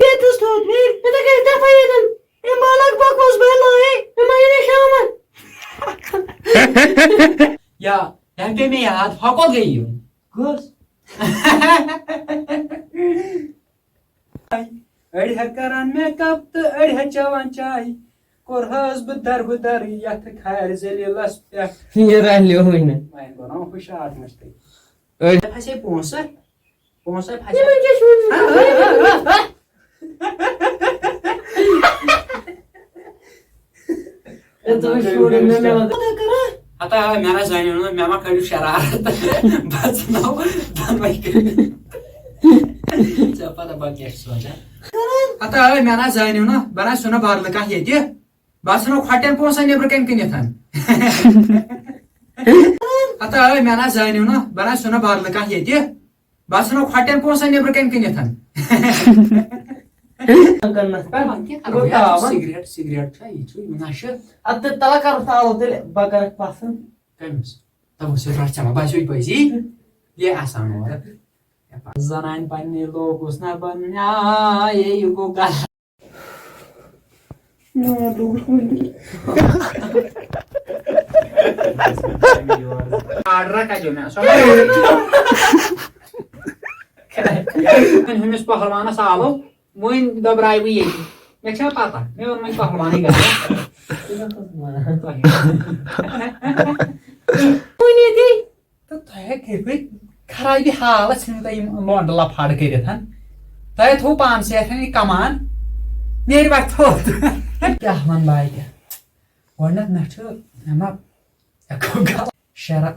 Dit is het weer. En dan ga je dat van je doen. En maar ik bak was bellen, hè. En maar je niet samen. Ya deme ya hakol geliyor. Kız. Öyle karan me kaptı öyle çavan çay. Korhaz bıdar yatık her zeli lasya. Yaralıyor oyunu. Ben bana hoş artmıştı. Öyle. Pase ponsa. Ponsa pase. Hemen geç onu. तो छोड़ने में मत आता मेरा जाने ना मेरा कड़ी शरारत बस ना बनवाई चपाता बकेट सोचा आता मेरा जाने ना बना सुना बारल का ये दे बस ना खटेन पोसा नेबर कम कने थान आता मेरा जाने ना बना सुना बारल का ये दे बस ना खटेन पोसा नेबर कम कने थान करना सिगरेट चाहिए चुई मनाशे आता तला करता होते बकर पासन Kamus. Tahu surat sama baju ibu sih. Dia asal orang. Zanain pani logus na banya ye yugo gal. Arra kajo na. Kan humus pahalwana salo. Muin dobrai wi ye. Mek siapa pata? Memang main pahalwani kan. Oynadı. तो तय के खराबी हालत तय लॉन्डला फाड़ कर तय थो पान से कमान नेर बात थो क्या मन बाय गडनत न नमा शरा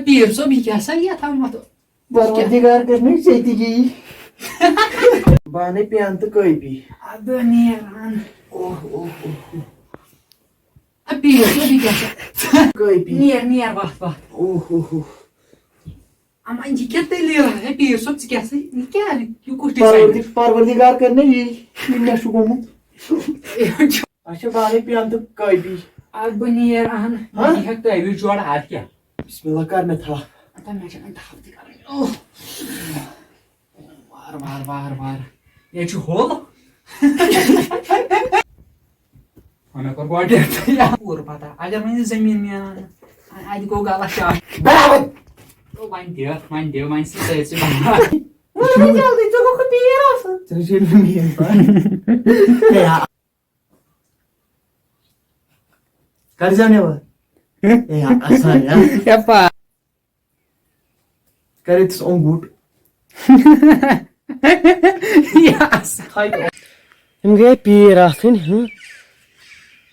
पीर सो भी क्या सा या था मत परवरदिगार करने चाहिए जी बाने पे अंत कोई भी अब नेरान ओह पीर सो भी क्या सा कोई भी नेर वाह ओह Ama indicate ele pir só se quer assim, não quer, que o curti परवरदिगार करने ये इन्ना शुगम अच्छा बाने पे अंत कोई भी अब नेरान ये है तो ये जोड़ आ क्या बिस्मिल्लाह कर में था आता मैं जान था दिखा वार ये जो होल हमें को बॉडी या और पता अगर मैं जमीन में आज को गाला Shah Oh mein Sister jetzt immer. Waarom geldt dit toch ook een bier af? तो जेल में है या कर जाने वाला या आसान यार Ya Pak. करे तो on gut Ya asal. हम गए पी राखन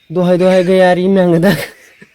दो है गयारी में अंगदा